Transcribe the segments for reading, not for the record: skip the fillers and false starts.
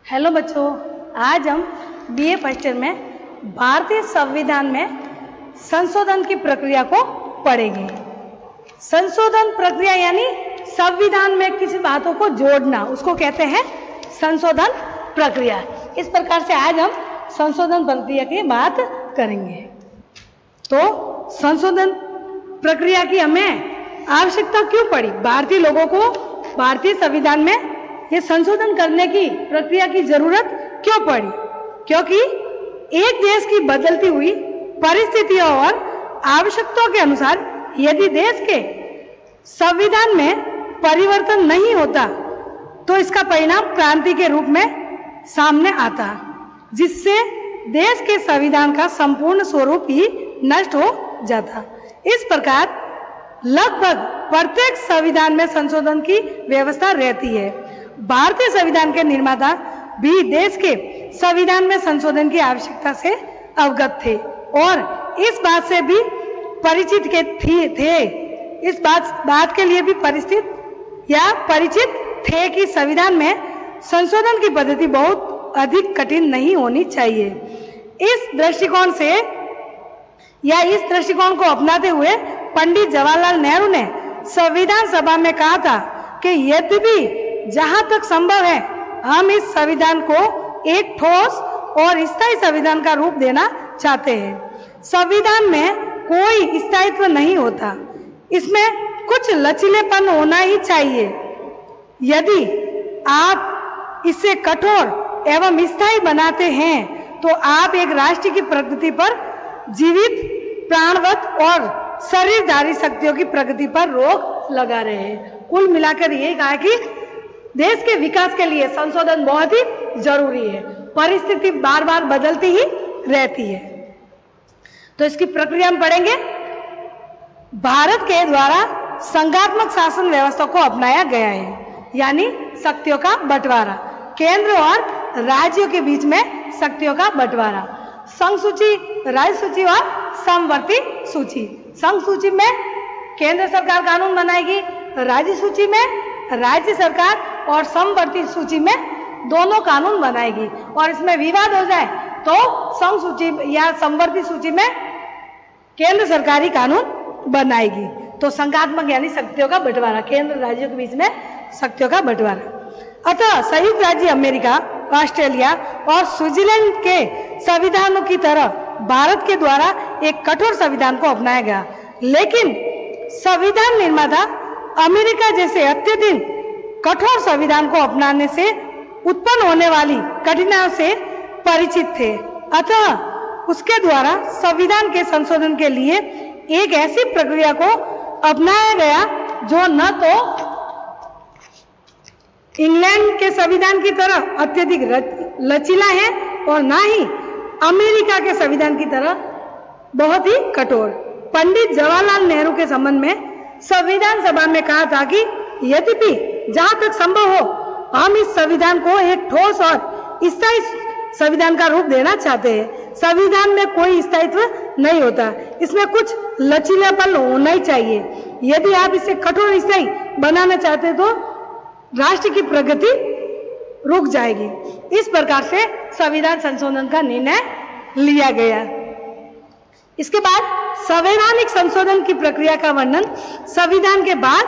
Hello बच्चों, आज हम बीए फर्स्ट ईयर में भारतीय संविधान में संशोधन की प्रक्रिया को पढ़ेंगे। संशोधन प्रक्रिया यानी संविधान में किसी बातों को जोड़ना, उसको कहते हैं संशोधन प्रक्रिया। इस प्रकार से आज हम संशोधन प्रक्रिया की बात करेंगे। तो संशोधन प्रक्रिया की हमें आवश्यकता क्यों पड़ी? भारतीय लोगों को भारतीय संविधान में ये संशोधन करने की प्रक्रिया की जरूरत क्यों पड़ी? क्योंकि एक देश की बदलती हुई परिस्थितियों और आवश्यकताओं के अनुसार यदि देश के संविधान में परिवर्तन नहीं होता तो इसका परिणाम क्रांति के रूप में सामने आता, जिससे देश के संविधान का संपूर्ण स्वरूप ही नष्ट हो जाता। इस प्रकार लगभग प्रत्येक संविधान में संशोधन की व्यवस्था रहती है। भारतीय संविधान के निर्माता भी देश के संविधान में संशोधन की आवश्यकता से अवगत थे और इस बात से भी परिचित थे। इस बात के लिए भी परिचित थे कि संविधान में संशोधन की पद्धति बहुत अधिक कठिन नहीं होनी चाहिए। इस दृष्टिकोण को अपनाते हुए पंडित जवाहरलाल नेहरू ने संविधान सभा में कहा था कि यद्यपि जहां तक संभव है हम इस संविधान को एक ठोस और स्थायी संविधान का रूप देना चाहते हैं। संविधान में कोई स्थायित्व नहीं होता, इसमें कुछ लचीलेपन होना ही चाहिए। यदि आप इसे कठोर एवं स्थायी बनाते हैं तो आप एक राष्ट्र की प्रगति पर, जीवित, प्राणवत और शरीरधारी शक्तियों की प्रगति पर रोक लगा रहे हैं। कुल मिलाकर यही कहा कि देश के विकास के लिए संशोधन बहुत ही जरूरी है। परिस्थिति बार बार बदलती ही रहती है। तो इसकी प्रक्रिया हम पढ़ेंगे। भारत के द्वारा संघात्मक शासन व्यवस्था को अपनाया गया है, यानी शक्तियों का बंटवारा, केंद्र और राज्यों के बीच में शक्तियों का बंटवारा, संघ सूची, राज्य सूची और समवर्ती सूची। संघ सूची में केंद्र सरकार कानून बनाएगी, राज्य सूची में राज्य सरकार और समवर्ती सूची में दोनों कानून बनाएगी। और इसमें विवाद हो जाए तो संघ सूची या समवर्ती सूची में केंद्र सरकारी कानून बनाएगी। तो संघात्मक यानी शक्तियों का बंटवारा, केंद्र राज्यों के बीच में शक्तियों का बंटवारा। अतः संयुक्त राज्य अमेरिका, ऑस्ट्रेलिया और स्विट्जरलैंड के संविधानों की तरह भारत के द्वारा एक कठोर संविधान को अपनाया गया, लेकिन संविधान निर्माता अमेरिका जैसे अत्यधिक कठोर संविधान को अपनाने से उत्पन्न होने वाली कठिनाइयों से परिचित थे। अतः उसके द्वारा संविधान के संशोधन के लिए एक ऐसी प्रक्रिया को अपनाया गया जो न तो इंग्लैंड के संविधान की तरह अत्यधिक लचीला है और न ही अमेरिका के संविधान की तरह बहुत ही कठोर। पंडित जवाहरलाल नेहरू के संबंध में संविधान सभा में कहा था कि यद्यपि जहां तक संभव हो हम इस संविधान को एक ठोस और स्थायी संविधान का रूप देना चाहते हैं। संविधान में कोई स्थायित्व नहीं होता, इसमें कुछ लचीलापन होना ही चाहिए। यदि आप इसे कठोर स्थायी बनाना चाहते हैं तो राष्ट्र की प्रगति रुक जाएगी। इस प्रकार से संविधान संशोधन का निर्णय लिया गया। इसके बाद संवैधानिक संशोधन की प्रक्रिया का वर्णन संविधान के बाद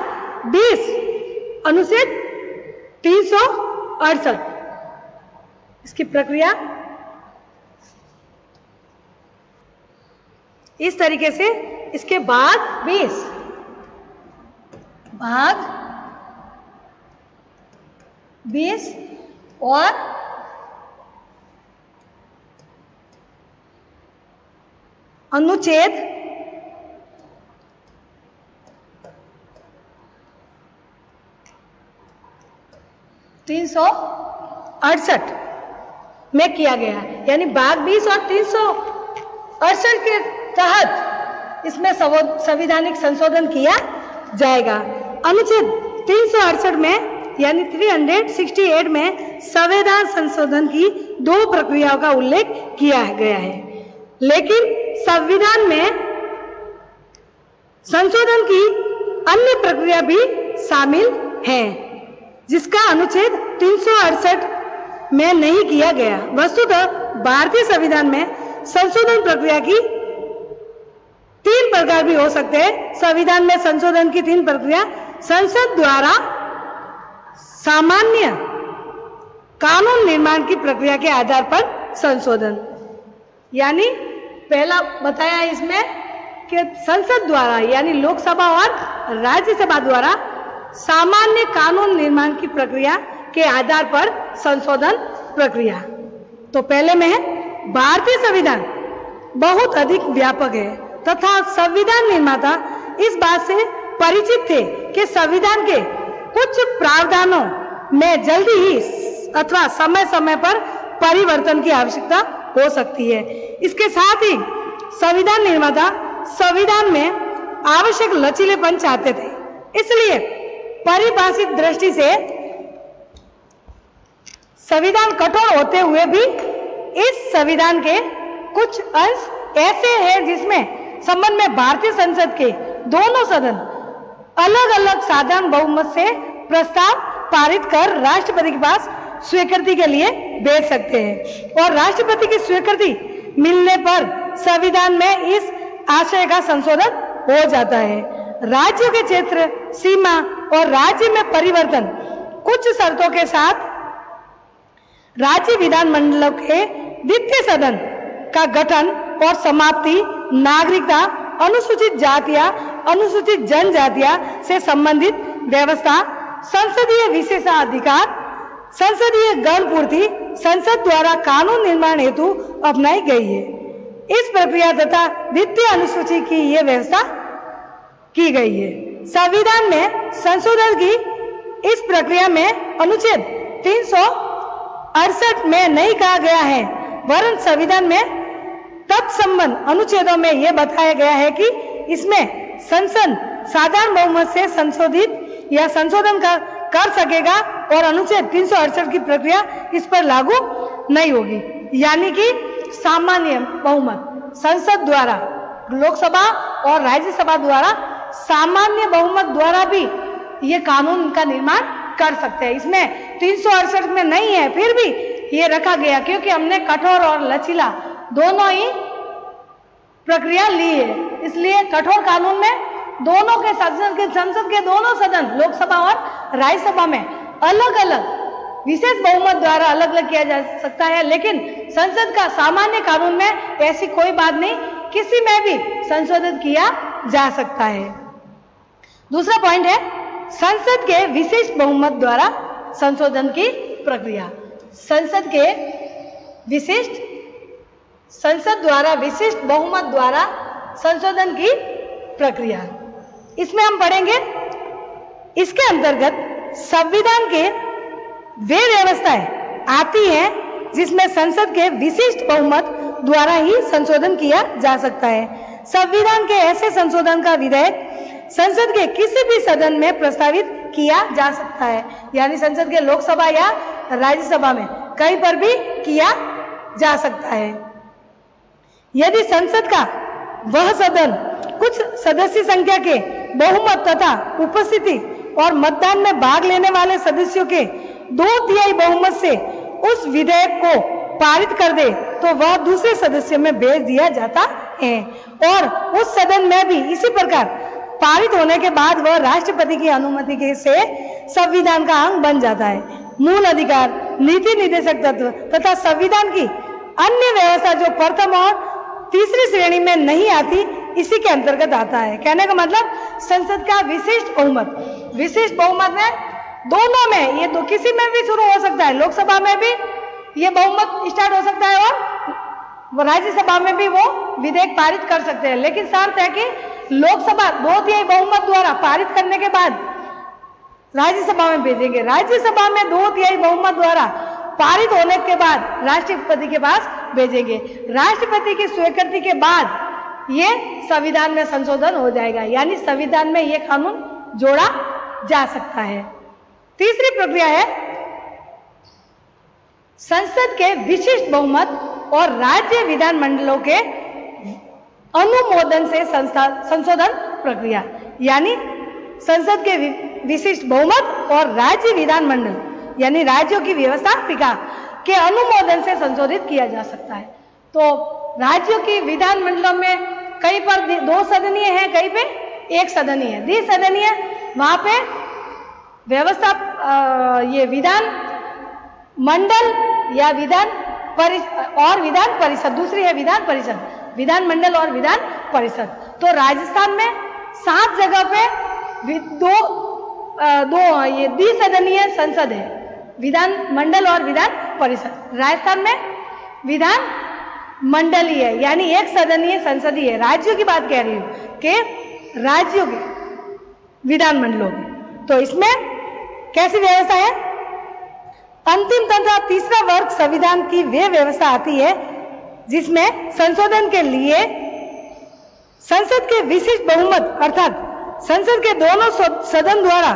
20 अनुच्छेद 368 इसकी प्रक्रिया इस तरीके से। इसके बाद 20 और अनुच्छेद 368 में किया गया, यानी भाग 20 और 368 के तहत इसमें संवैधानिक संशोधन किया जाएगा। अनुच्छेद 368 में यानी 368 में संविधान संशोधन की 2 प्रक्रियाओं का उल्लेख किया गया है, लेकिन संविधान में संशोधन की अन्य प्रक्रिया भी शामिल है, जिसका अनुच्छेद 368 में नहीं किया गया। वस्तुतः भारतीय संविधान में संशोधन प्रक्रिया की 3 प्रकार भी हो सकते हैं। संविधान में संशोधन की 3 प्रक्रिया: संसद द्वारा सामान्य कानून निर्माण की प्रक्रिया के आधार पर संशोधन, यानी पहला बताया इसमें कि संसद द्वारा यानी लोकसभा और राज्यसभा द्वारा सामान्य कानून निर्माण की प्रक्रिया के आधार पर संशोधन प्रक्रिया। तो पहले में है भारतीय संविधान बहुत अधिक व्यापक है तथा संविधान निर्माता इस बात से परिचित थे कि संविधान के कुछ प्रावधानों में जल्दी ही अथवा समय समय पर परिवर्तन की आवश्यकता हो सकती है। इसके साथ ही संविधान निर्माता संविधान में आवश्यक लचीलेपन चाहते थे, इसलिए परिभाषित दृष्टि से संविधान कठोर होते हुए भी इस संविधान के कुछ अंश ऐसे हैं जिसमें संबंध में भारतीय संसद के दोनों सदन अलग अलग साधारण बहुमत से प्रस्ताव पारित कर राष्ट्रपति के पास स्वीकृति के लिए भेज सकते हैं और राष्ट्रपति की स्वीकृति मिलने पर संविधान में इस आशय का संशोधन हो जाता है। राज्यों के क्षेत्र, सीमा और राज्य में परिवर्तन कुछ शर्तों के साथ राज्य विधानमंडलों के द्वितीय सदन का गठन और समाप्ति, नागरिकता, अनुसूचित जातियां, अनुसूचित जनजातियां से संबंधित व्यवस्था, संसदीय विशेषाधिकार, संसदीय गण पूर्ति संसद द्वारा कानून निर्माण हेतु अपनाई गई है। इस प्रक्रिया तथा द्वितीय अनुसूची की यह व्यवस्था की गई है। संविधान में संशोधन की इस प्रक्रिया में अनुच्छेद 368 में नहीं कहा गया है, वरन संविधान में तत्संबंध अनुच्छेदों में यह बताया गया है कि इसमें संसद साधारण बहुमत से संशोधित या संशोधन कर सकेगा और अनुच्छेद 368 की प्रक्रिया इस पर लागू नहीं होगी। यानी कि सामान्य बहुमत संसद द्वारा, लोकसभा और राज्यसभा द्वारा सामान्य बहुमत द्वारा भी ये कानून का निर्माण कर सकते हैं। इसमें 368 में नहीं है, फिर भी ये रखा गया क्योंकि हमने कठोर और लचीला दोनों ही प्रक्रिया ली है। इसलिए कठोर कानून में दोनों के संसद के दोनों सदन, लोकसभा और राज्यसभा में अलग अलग विशेष बहुमत द्वारा अलग अलग किया जा सकता है, लेकिन संसद का सामान्य कानून में ऐसी कोई बात नहीं, किसी में भी संशोधित किया जा सकता है। दूसरा पॉइंट है संसद के विशेष बहुमत द्वारा संशोधन की प्रक्रिया। संसद द्वारा विशिष्ट बहुमत द्वारा संशोधन की प्रक्रिया, इसमें हम पढ़ेंगे। इसके अंतर्गत संविधान के वे व्यवस्थाएं आती हैं जिसमें संसद के विशिष्ट बहुमत द्वारा ही संशोधन किया जा सकता है। संविधान के ऐसे संशोधन का विधेयक संसद के किसी भी सदन में प्रस्तावित किया जा सकता है, यानी संसद के लोकसभा या राज्यसभा में कहीं पर भी किया जा सकता है। यदि संसद का वह सदन कुछ सदस्य संख्या के बहुमत तथा उपस्थिति और मतदान में भाग लेने वाले सदस्यों के 2/3 बहुमत से उस विधेयक को पारित कर दे तो वह दूसरे सदस्य में भेज दिया जाता है और उस सदन में भी इसी प्रकार पारित होने के बाद वह राष्ट्रपति की अनुमति के से संविधान का अंग बन जाता है। मूल अधिकार, नीति निर्देशक तत्व तथा संविधान की अन्य व्यवस्था जो प्रथम और तीसरी श्रेणी में नहीं आती, इसी के अंतर्गत आता है। कहने का मतलब संसद का विशिष्ट बहुमत में दोनों में, ये तो किसी में भी शुरू हो सकता है, लोकसभा में भी ये बहुमत स्टार्ट हो सकता है और राज्यसभा में भी वो विधेयक पारित कर सकते हैं, लेकिन शर्त है कि लोकसभा 2/3 बहुमत द्वारा पारित करने के बाद राज्यसभा में भेजेंगे, राज्यसभा में 2/3 बहुमत द्वारा पारित होने के बाद राष्ट्रपति के पास भेजेंगे, राष्ट्रपति की स्वीकृति के बाद ये संविधान में संशोधन हो जाएगा, यानी संविधान में ये कानून जोड़ा जा सकता है। तीसरी प्रक्रिया है संसद के विशिष्ट बहुमत और राज्य विधानमंडलों के अनुमोदन से संशोधन प्रक्रिया, यानी संसद के विशिष्ट बहुमत और राज्य विधानमंडल यानी राज्यों की व्यवस्थापिका के अनुमोदन से संशोधित किया जा सकता है। तो राज्यों की विधान मंडलों में कहीं पर 2 सदनीय है, कहीं पे 1 सदनीय है। द्विसदनीय वहां पे व्यवस्था ये विधान मंडल या विधान परिषद, दूसरी है विधान परिषद, विधान मंडल और विधान परिषद। तो राजस्थान में 7 जगह पे दो ये द्विसदनीय संसद है, विधान मंडल और विधान परिषद। राजस्थान में विधान मंडलीय है, यानी 1 सदनीय संसद ही है। राज्यों की बात कह रही हूं कि राज्यों के विधानमंडलों में। तो इसमें कैसी व्यवस्था है? अंतिम तथा तीसरा वर्ग संविधान की वे व्यवस्था आती है जिसमें संशोधन के लिए संसद के विशिष्ट बहुमत अर्थात संसद के दोनों सदन द्वारा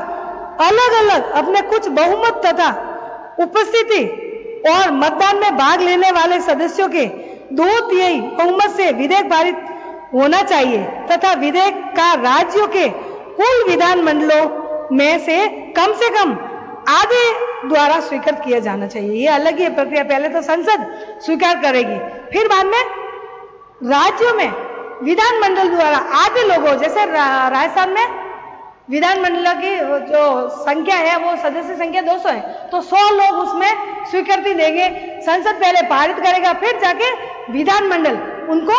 अलग अलग अपने कुछ बहुमत तथा उपस्थिति और मतदान में भाग लेने वाले सदस्यों के 2/3 बहुमत से विधेयक पारित होना चाहिए तथा विधेयक का राज्यों के कुल विधान मंडलों में से कम आधे द्वारा स्वीकृत किया जाना चाहिए। ये अलग ही प्रक्रिया, पहले तो संसद स्वीकार करेगी, फिर बाद में राज्यों में विधानमंडल द्वारा आधे लोगों, जैसे राजस्थान में विधानमंडल की जो संख्या है वो सदस्य संख्या 200 है, तो 100 लोग उसमें स्वीकृति देंगे। संसद पहले पारित करेगा, फिर जाके विधानमंडल उनको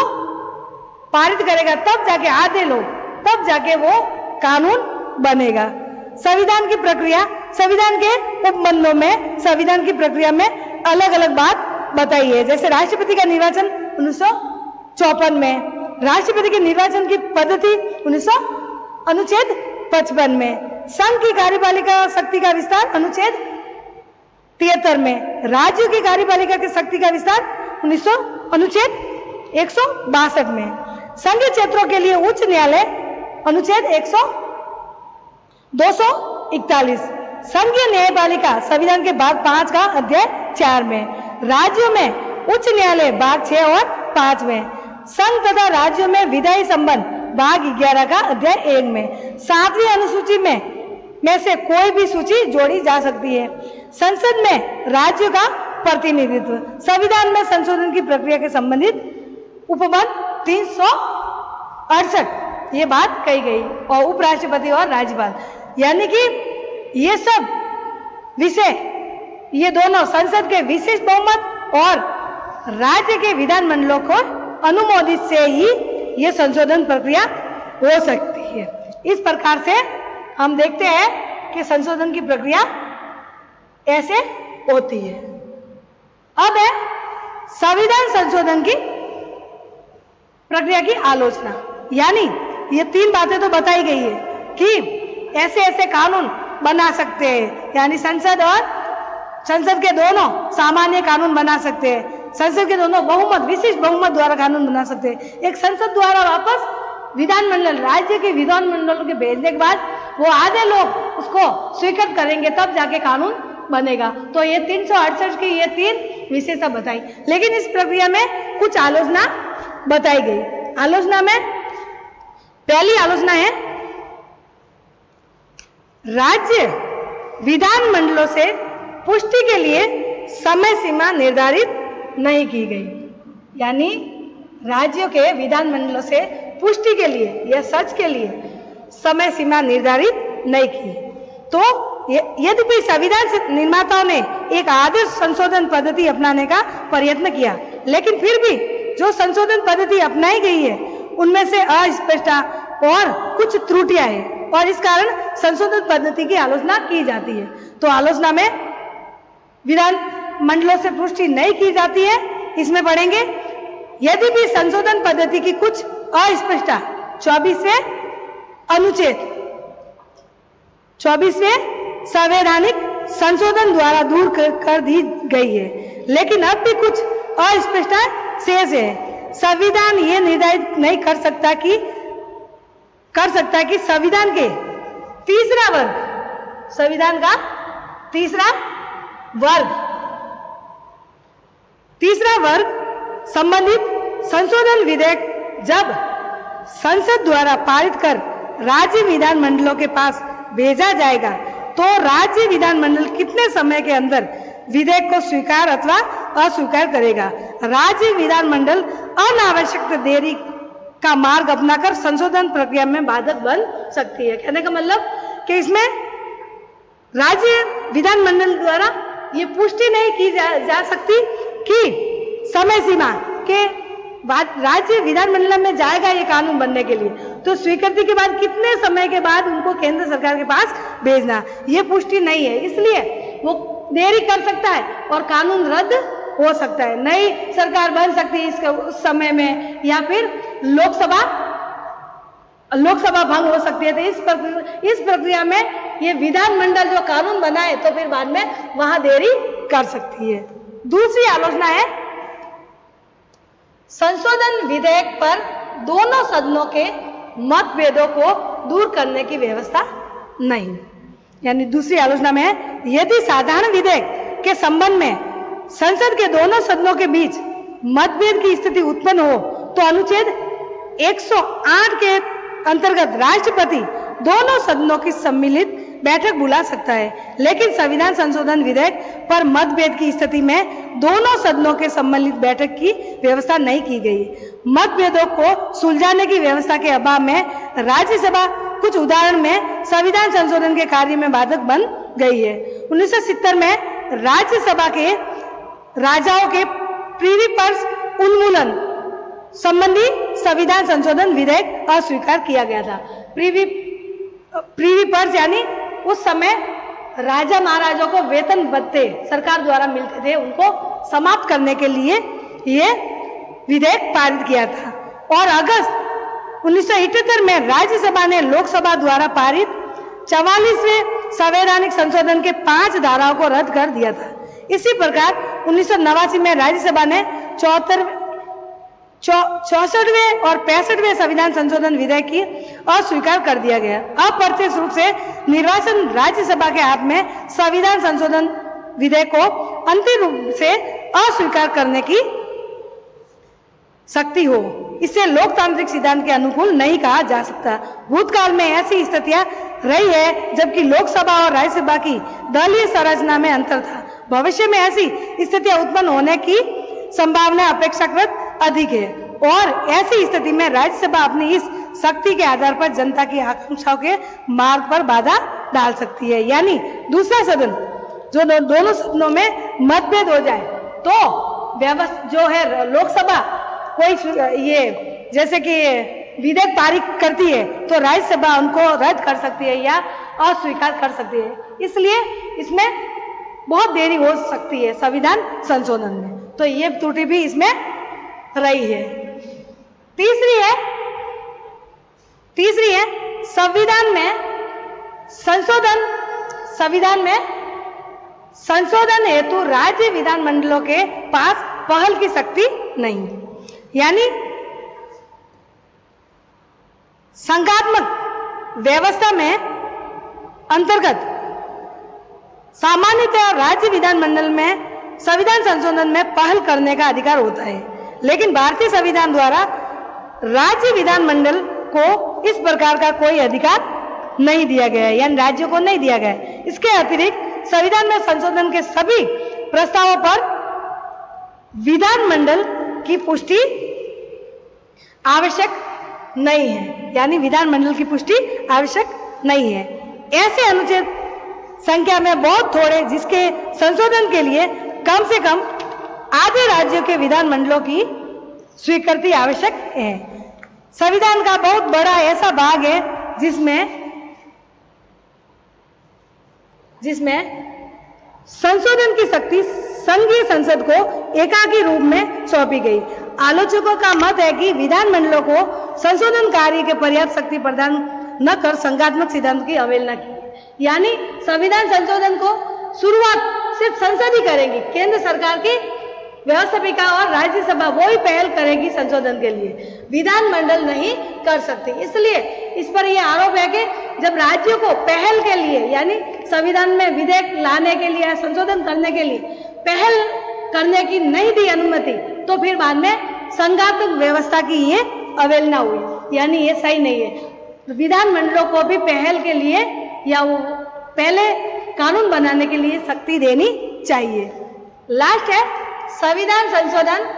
पारित करेगा, तब जाके आधे लोग, तब जाके वो कानून बनेगा। संविधान की प्रक्रिया, संविधान के उपमंडलों में संविधान की प्रक्रिया में अलग अलग बात बताई है। जैसे राष्ट्रपति का निर्वाचन 1954 में, राष्ट्रपति के निर्वाचन की पद्धति अनुच्छेद 55 में, संघ की कार्यपालिका शक्ति का विस्तार अनुच्छेद 73 में, राज्यों की कार्यपालिका की शक्ति का विस्तार अनुच्छेद 162 में, संघीय क्षेत्रों के लिए उच्च न्यायालय अनुच्छेद 241, संघीय न्यायपालिका संविधान के भाग 5 का अध्याय 4 में, राज्यों में उच्च न्यायालय भाग 6 और 5 में, संघ तथा राज्यों में विधायी संबंध भाग 11 का अध्याय 1 में, 7वीं अनुसूची में से कोई भी सूची जोड़ी जा सकती है। संसद में राज्यों का प्रतिनिधित्व, संविधान में संशोधन की प्रक्रिया के संबंधित उपबंध 368 ये बात कही गई, और उपराष्ट्रपति और राज्यपाल, यानी कि ये सब विषय, ये दोनों संसद के विशिष्ट बहुमत और राज्य के विधानमंडलों को अनुमोदित से ही ये संशोधन प्रक्रिया हो सकती है। इस प्रकार से हम देखते हैं कि संशोधन की प्रक्रिया ऐसे होती है। अब है संविधान संशोधन की प्रक्रिया की आलोचना, यानी ये 3 बातें तो बताई गई है कि ऐसे ऐसे कानून बना सकते हैं, यानी संसद के दोनों सामान्य कानून बना सकते हैं, संसद के दोनों बहुमत, विशिष्ट बहुमत द्वारा कानून बना सकते हैं। एक संसद द्वारा वापस विधानमंडल, राज्य के विधानमंडलों के भेजने के बाद वो आधे लोग उसको स्वीकृत करेंगे, तब जाके कानून बनेगा। तो ये 368 की ये 3 विशेषता बताई, लेकिन इस प्रक्रिया में कुछ आलोचना बताई गई। आलोचना में पहली आलोचना है, राज्य विधानमंडलों से पुष्टि के लिए समय सीमा निर्धारित नहीं की गई, यानी राज्यों के विधानमंडलों से पुष्टि के लिए या सच के लिए समय सीमा निर्धारित नहीं की। तो यद्यपि संविधान निर्माताओं ने एक आदर्श संशोधन पद्धति अपनाने का प्रयत्न किया, लेकिन फिर भी जो संशोधन पद्धति अपनाई गई है उनमें से अस्पष्टता और कुछ त्रुटियां हैं, और इस कारण संशोधन पद्धति की आलोचना की जाती है। तो आलोचना में विधान मंडलों से पुष्टि नहीं की जाती है, इसमें पढ़ेंगे यद्यपि संशोधन पद्धति की कुछ अस्पष्टता 24वें अनुच्छेद 24वें संवैधानिक संशोधन द्वारा दूर कर दी गई है, लेकिन अब भी कुछ अस्पष्टता शेष है। संविधान ये निर्धारित नहीं कर सकता कि संविधान के तीसरा वर्ग, संविधान का तीसरा वर्ग संबंधित संशोधन विधेयक जब संसद द्वारा पारित कर राज्य विधानमंडलों के पास भेजा जाएगा तो राज्य विधानमंडल कितने समय के अंदर विधेयक को स्वीकार अथवा अस्वीकार करेगा। राज्य विधानमंडल अनावश्यक देरी का मार्ग अपनाकर संशोधन प्रक्रिया में बाधक बन सकती है। कहने का मतलब कि इसमें राज्य विधानमंडल द्वारा ये पुष्टि नहीं की जा सकती कि समय सीमा के बाद राज्य विधानमंडल में जाएगा ये कानून बनने के लिए, तो स्वीकृति के बाद कितने समय के बाद उनको केंद्र सरकार के पास भेजना, ये पुष्टि नहीं है। इसलिए वो देरी कर सकता है और कानून रद्द हो सकता है, नई सरकार बन सकती है उस समय में, या फिर लोकसभा भंग हो सकती है। तो इस प्रक्रिया में ये विधानमंडल जो कानून बनाए तो फिर बाद में वहां देरी कर सकती है। दूसरी आलोचना है संशोधन विधेयक पर दोनों सदनों के मतभेदों को दूर करने की व्यवस्था नहीं। यानी दूसरी आलोचना में है, यदि साधारण विधेयक के संबंध में संसद के दोनों सदनों के बीच मतभेद की स्थिति उत्पन्न हो तो अनुच्छेद 108 के अंतर्गत राष्ट्रपति दोनों सदनों की सम्मिलित बैठक बुला सकता है। लेकिन संविधान संशोधन विधेयक पर मतभेद की स्थिति में दोनों सदनों के सम्मिलित बैठक की व्यवस्था नहीं की गई। मतभेदों को सुलझाने की व्यवस्था के अभाव में राज्यसभा कुछ उदाहरण में संविधान संशोधन के कार्य में बाधक बन गई है। 1970 में राज्यसभा के राजाओं के प्रीवी पर्स उन्मूलन संबंधी संविधान संशोधन विधेयक अस्वीकार किया गया था। प्रीवी पर्स यानी उस समय राजा महाराजों को वेतन भत्ते सरकार द्वारा मिलते थे, उनको समाप्त करने के लिए ये विधेयक पारित किया था। और अगस्त 1978 में राज्यसभा ने लोकसभा द्वारा पारित 44वें संवैधानिक संशोधन के 5 धाराओं को रद्द कर दिया था। इसी प्रकार 1989 में राज्यसभा ने 64वें और 65वें संविधान संशोधन विधेयक की अस्वीकार कर दिया गया। अप्रत्यक्ष रूप से निर्वाचन राज्यसभा के हाथ में संविधान संशोधन विधेयक को अंतिम रूप से अस्वीकार करने की शक्ति हो, इसे लोकतांत्रिक सिद्धांत के अनुकूल नहीं कहा जा सकता। भूतकाल में ऐसी स्थितियां रही है जबकि लोकसभा और राज्यसभा की दलीय संरचना में अंतर था। भविष्य में ऐसी स्थितियां उत्पन्न होने की संभावना अपेक्षाकृत अधिक है और ऐसी स्थिति में राज्यसभा अपनी इस शक्ति के आधार पर जनता की आकांक्षाओं के मार्ग पर बाधा डाल सकती है। यानी दूसरा सदन जो दोनों सदनों में मतभेद हो जाए तो व्यवस्था जो है लोकसभा कोई ये जैसे कि विधेयक पारित करती है तो राज्यसभा उनको रद्द कर सकती है या अस्वीकार कर सकती है। इसलिए इसमें बहुत देरी हो सकती है संविधान संशोधन में, तो ये त्रुटि भी इसमें रही है। तीसरी है संविधान में संशोधन हेतु राज्य विधानमंडलों के पास पहल की शक्ति नहीं। यानी संघात्मक व्यवस्था में अंतर्गत सामान्यतः राज्य विधानमंडल में संविधान संशोधन में पहल करने का अधिकार होता है, लेकिन भारतीय संविधान द्वारा राज्य विधानमंडल को इस प्रकार का कोई अधिकार नहीं दिया गया है, यानी राज्यों को नहीं दिया गया है। इसके अतिरिक्त संविधान में संशोधन के सभी प्रस्तावों पर विधानमंडल की पुष्टि आवश्यक नहीं है, यानी विधानमंडल की पुष्टि आवश्यक नहीं है। ऐसे अनुच्छेद संख्या में बहुत थोड़े जिसके संशोधन के लिए कम से कम आधे राज्यों के विधानमंडलों की स्वीकृति आवश्यक है। संविधान का बहुत बड़ा ऐसा भाग है जिसमें संशोधन की शक्ति संघीय संसद को एकाकी रूप में सौंपी गई। आलोचकों का मत है कि विधानमंडलों को संशोधन कार्य के पर्याप्त शक्ति प्रदान न कर संघात्मक सिद्धांत की अवहेलना की। यानी संविधान संशोधन को शुरुआत सिर्फ संसद ही करेगी, केंद्र सरकार की व्यवस्थापिका और राज्यसभा वो ही पहल करेगी संशोधन के लिए, विधानमंडल नहीं कर सकती। इसलिए इस पर यह आरोप है कि जब राज्यों को पहल के लिए यानी संविधान में विधेयक लाने के लिए संशोधन करने के लिए पहल करने की नहीं दी अनुमति, तो फिर बाद में संघात्मक व्यवस्था की ये अवहेलना हुई, यानी ये सही नहीं है। विधानमंडलों को भी पहल के लिए या वो पहले कानून बनाने के लिए शक्ति देनी चाहिए। लास्ट है संविधान संशोधन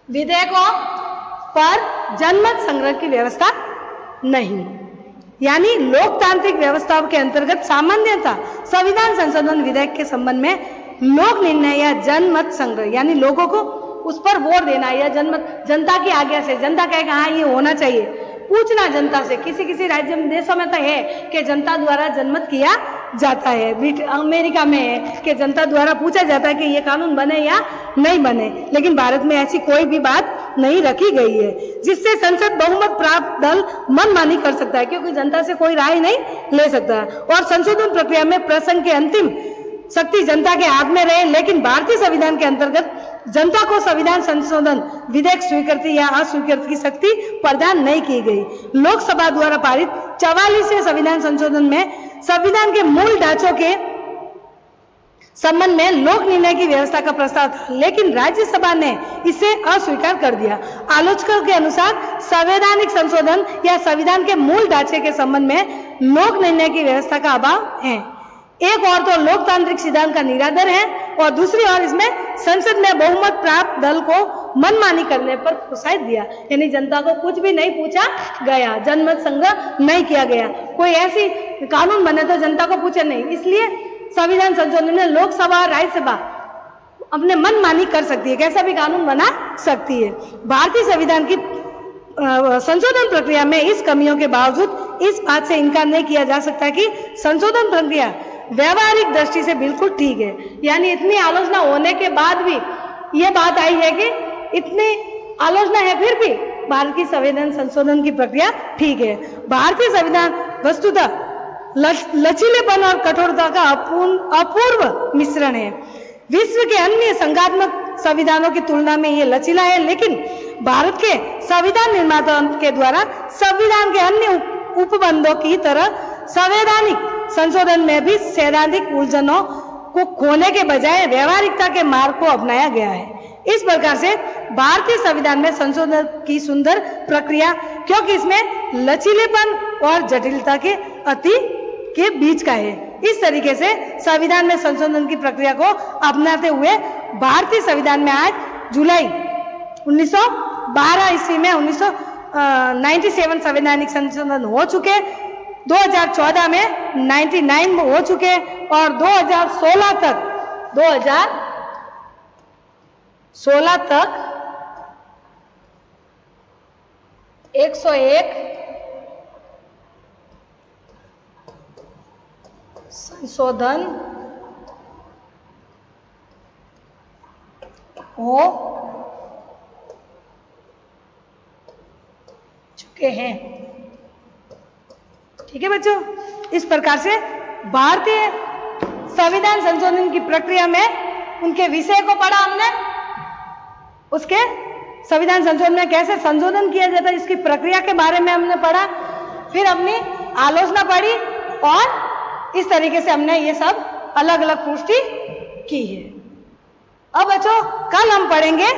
विधेयकों पर जनमत संग्रह की व्यवस्था नहीं, यानी लोकतांत्रिक व्यवस्थाओं के अंतर्गत सामान्यतः संविधान संशोधन विधेयक के संबंध में लोक निर्णय या जनमत संग्रह, यानी लोगों को उस पर वोट देना या जनमत, जनता की आज्ञा से, जनता कहेगा हाँ ये होना चाहिए, पूछना जनता से। किसी किसी राज्य में, देशों में तो है कि जनता द्वारा जनमत किया जाता है, अमेरिका में है कि जनता द्वारा पूछा जाता है कि ये कानून बने या नहीं बने, लेकिन भारत में ऐसी कोई भी बात नहीं रखी गई है जिससे संसद बहुमत प्राप्त दल मनमानी कर सकता है, क्योंकि जनता से कोई राय नहीं ले सकता। और संशोधन प्रक्रिया में प्रसंग के अंतिम शक्ति जनता के हाथ में रहे, लेकिन भारतीय संविधान के अंतर्गत जनता को संविधान संशोधन विधेयक स्वीकृति या अस्वीकृति की शक्ति प्रदान नहीं की गई। लोकसभा द्वारा पारित 44वें संविधान संशोधन में संविधान के मूल ढांचों के संबंध में लोक निर्णय की व्यवस्था का प्रस्ताव था, लेकिन राज्यसभा ने इसे अस्वीकार कर दिया। आलोचकों के अनुसार संवैधानिक संशोधन या संविधान के मूल ढांचे के संबंध में लोक निर्णय की व्यवस्था का अभाव है। एक और तो लोकतांत्रिक सिद्धांत का निरादर है और दूसरी ओर इसमें संसद में बहुमत प्राप्त दल को मनमानी करने पर प्रोत्साहित दिया, यानी जनता को कुछ भी नहीं पूछा गया, जनमत संग्रह नहीं किया गया, कोई ऐसी कानून बने तो जनता को पूछे नहीं। इसलिए संविधान संशोधन में लोकसभा और राज्यसभा अपने मनमानी कर सकती है, कैसा भी कानून बना सकती है। भारतीय संविधान की संशोधन प्रक्रिया में इस कमियों के बावजूद इस बात से इनकार नहीं किया जा सकता कि संशोधन प्रक्रिया व्यवहारिक दृष्टि से बिल्कुल ठीक है, यानी इतनी आलोचना होने के बाद भी ये बात आई है कि इतनी आलोचना है फिर भी भारत की संविधान संशोधन की प्रक्रिया ठीक है। भारतीय संविधान वस्तुतः लचीलेपन और कठोरता का अपूर्व मिश्रण है। विश्व के अन्य संघात्मक संविधानों की तुलना में ये लचीला है, लेकिन भारत के संविधान निर्माताओं के द्वारा संविधान के अन्य उपबंधों की तरह संवैधानिक संशोधन में भी सैद्धांतिक उलझनों को खोने के बजाय व्यवहारिकता के मार्ग को अपनाया गया है। इस प्रकार से भारतीय संविधान में संशोधन की सुंदर प्रक्रिया, क्योंकि इसमें लचीलेपन और जटिलता के अति के बीच का है। इस तरीके से संविधान में संशोधन की प्रक्रिया को अपनाते हुए भारतीय संविधान में आज जुलाई 1912 ईस्वी में 1997 संवैधानिक संशोधन हो चुके, 2014 में 99 हो चुके और 2016 तक 101 संशोधन हो चुके हैं। ठीक है बच्चों, इस प्रकार से भारतीय संविधान संशोधन की प्रक्रिया में उनके विषय को पढ़ा हमने, उसके संविधान संशोधन में कैसे संशोधन किया जाता है इसकी प्रक्रिया के बारे में हमने पढ़ा, फिर अपनी आलोचना पढ़ी और इस तरीके से हमने ये सब अलग अलग पुष्टि की है। अब बच्चों कल हम पढ़ेंगे